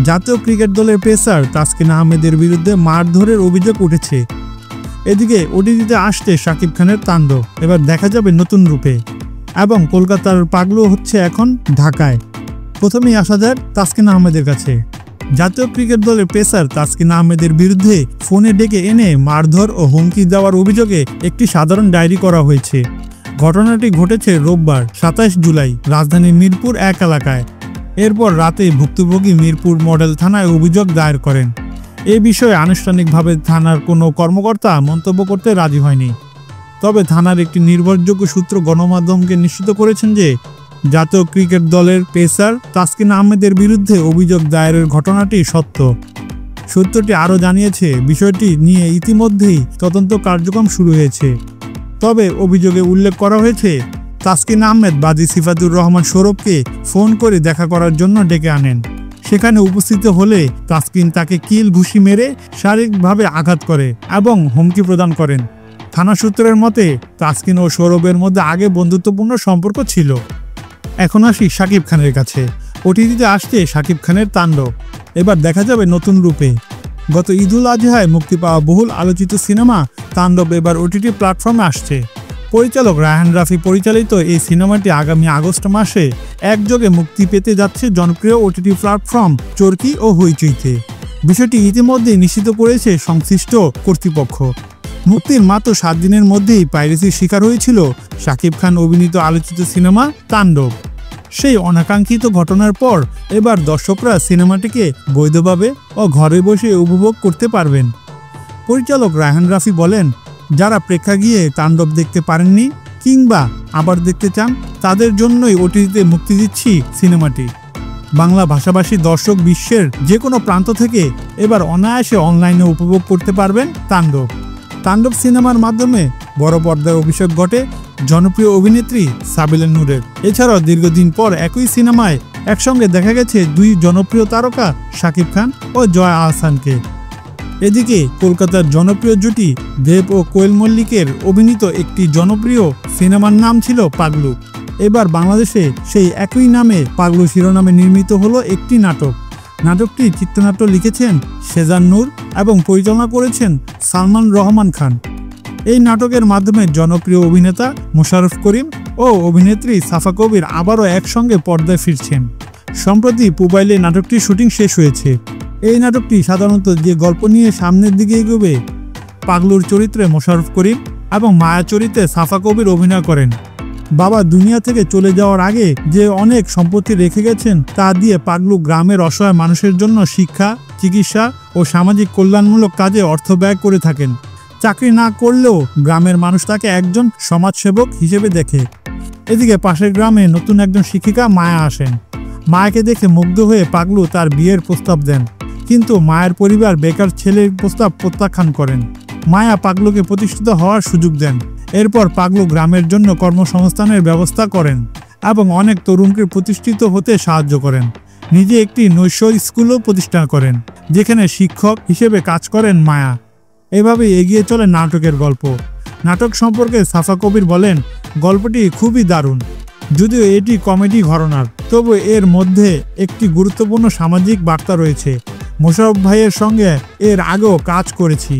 জাতীয় ক্রিকেট দলের পেসার তাসকিন আহমেদের বিরুদ্ধে মারধরের অভিযোগ উঠেছে। এদিকে ওটিটিতে আসছে শাকিব খানের তাণ্ডব এবার দেখা যাবে নতুন রূপে, এবং কলকাতার পাগলু হচ্ছে এখন ঢাকায়। প্রথমেই আসা যাক তাসকিন আহমেদের কাছে। জাতীয় ক্রিকেট দলের পেসার তাসকিন আহমেদের বিরুদ্ধে ফোনে ডেকে এনে মারধর ও হুমকি দেওয়ার অভিযোগে একটি সাধারণ ডায়েরি করা হয়েছে। ঘটনাটি ঘটেছে রোববার 27 জুলাই রাজধানীর মিরপুর 1 এলাকায়। এরপর রাতে ভুক্তভোগী মিরপুর মডেল থানায় অভিযোগ দায়ের করেন। এ বিষয়ে আনুষ্ঠানিকভাবে থানার কোনো কর্মকর্তা মন্তব্য করতে রাজি হয়নি। তবে থানার একটি নির্ভরযোগ্য সূত্র গণমাধ্যমকে নিশ্চিত করেছেন যে জাতীয় ক্রিকেট দলের পেসার তাসকিন আহমেদের বিরুদ্ধে অভিযোগ দায়েরের ঘটনাটি সত্য। সূত্রটি আরও জানিয়েছে, বিষয়টি নিয়ে ইতিমধ্যেই তদন্ত কার্যক্রম শুরু হয়েছে। তবে অভিযোগে উল্লেখ করা হয়েছে, তাসকিন আহমেদ বাদী সিফাতুর রহমান সৌরভকে ফোন করে দেখা করার জন্য ডেকে আনেন। সেখানে উপস্থিত হলে তাসকিন তাকে কিল ঘুষি মেরে শারীরিকভাবে আঘাত করে এবং হুমকি প্রদান করেন। থানা সূত্রের মতে তাসকিন ও সৌরভের মধ্যে আগে বন্ধুত্বপূর্ণ সম্পর্ক ছিল। এখন আসি শাকিব খানের কাছে। ওটিটিতে আসছে শাকিব খানের তাণ্ডব এবার দেখা যাবে নতুন রূপে। গত ঈদুল আজহায় মুক্তি পাওয়া বহুল আলোচিত সিনেমা তাণ্ডব এবার ওটিটি প্ল্যাটফর্মে আসছে। পরিচালক রায়হান রাফি পরিচালিত এই সিনেমাটি আগামী আগস্ট মাসে একযোগে মুক্তি পেতে যাচ্ছে জনপ্রিয় ওটিটি প্ল্যাটফর্ম চরকি ও হইচইতে। বিষয়টি ইতিমধ্যেই নিশ্চিত করেছে সংশ্লিষ্ট কর্তৃপক্ষ। মুক্তির মাত্র 7 দিনের মধ্যেই পাইরেসির শিকার হয়েছিল শাকিব খান অভিনীত আলোচিত সিনেমা তাণ্ডব। সেই অনাকাঙ্ক্ষিত ঘটনার পর এবার দর্শকরা সিনেমাটিকে বৈধভাবে ও ঘরে বসে উপভোগ করতে পারবেন। পরিচালক রায়হান রাফি বলেন, যারা প্রেক্ষাগৃহে তাণ্ডব দেখতে পারেননি কিংবা আবার দেখতে চান তাদের জন্যই ওটিটিতে মুক্তি দিচ্ছি সিনেমাটি। বাংলা ভাষাভাষী দর্শক বিশ্বের যে কোনো প্রান্ত থেকে এবার অনায়াসে অনলাইনে উপভোগ করতে পারবেন তাণ্ডব। তাণ্ডব সিনেমার মাধ্যমে বড় পর্দায় অভিষেক ঘটে জনপ্রিয় অভিনেত্রী সাবিলা নূরের। এছাড়াও দীর্ঘদিন পর একই সিনেমায় একসঙ্গে দেখা গেছে 2 জনপ্রিয় তারকা শাকিব খান ও জয়া আহসানকে। এদিকে কলকাতার জনপ্রিয় জুটি দেব ও কোয়েল মল্লিকের অভিনীত একটি জনপ্রিয় সিনেমার নাম ছিল পাগলু। এবার বাংলাদেশে সেই একই নামে পাগলু শিরোনামে নির্মিত হলো একটি নাটক। নাটকটি চিত্রনাট্য লিখেছেন সেজান নূর এবং পরিচালনা করেছেন সালমান রহমান খান। এই নাটকের মাধ্যমে জনপ্রিয় অভিনেতা মোশাররফ করিম ও অভিনেত্রী সাফা কবির আবারও একসঙ্গে পর্দায় ফিরছেন। সম্প্রতি পুবাইলে নাটকটির শুটিং শেষ হয়েছে। এই নাটকটি সাধারণত যে গল্প নিয়ে সামনের দিকে এগোবে, পাগলুর চরিত্রে মোশাররফ করিম এবং মায়া চরিত্রে সাফা কবির অভিনয় করেন। বাবা দুনিয়া থেকে চলে যাওয়ার আগে যে অনেক সম্পত্তি রেখে গেছেন তা দিয়ে পাগলু গ্রামের অসহায় মানুষের জন্য শিক্ষা, চিকিৎসা ও সামাজিক কল্যাণমূলক কাজে অর্থ ব্যয় করে থাকেন। চাকরি না করলেও গ্রামের মানুষ তাকে একজন সমাজসেবক হিসেবে দেখে। এদিকে পাশের গ্রামে নতুন একজন শিক্ষিকা মায়া আসেন। মায়াকে দেখে মুগ্ধ হয়ে পাগলু তার বিয়ের প্রস্তাব দেন, কিন্তু মায়ের পরিবার বেকার ছেলের প্রস্তাব প্রত্যাখ্যান করেন। মায়া পাগলুকে প্রতিষ্ঠিত হওয়ার সুযোগ দেন। এরপর পাগলু গ্রামের জন্য কর্মসংস্থানের ব্যবস্থা করেন এবং অনেক তরুণকে প্রতিষ্ঠিত হতে সাহায্য করেন। নিজে একটি নৈশ স্কুলও প্রতিষ্ঠা করেন, যেখানে শিক্ষক হিসেবে কাজ করেন মায়া। এভাবেই এগিয়ে চলে নাটকের গল্প। নাটক সম্পর্কে সাফা কবির বলেন, গল্পটি খুবই দারুণ। যদিও এটি কমেডি ঘরানার, তবু এর মধ্যে একটি গুরুত্বপূর্ণ সামাজিক বার্তা রয়েছে। মোশাররফ ভাইয়ের সঙ্গে এর আগেও কাজ করেছি।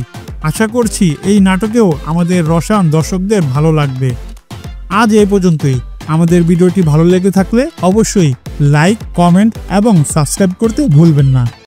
আশা করছি এই নাটকেও আমাদের রসায়ন দর্শকদের ভালো লাগবে। আজ এই পর্যন্তই। আমাদের ভিডিওটি ভালো লেগে থাকলে অবশ্যই লাইক, কমেন্ট এবং সাবস্ক্রাইব করতে ভুলবেন না।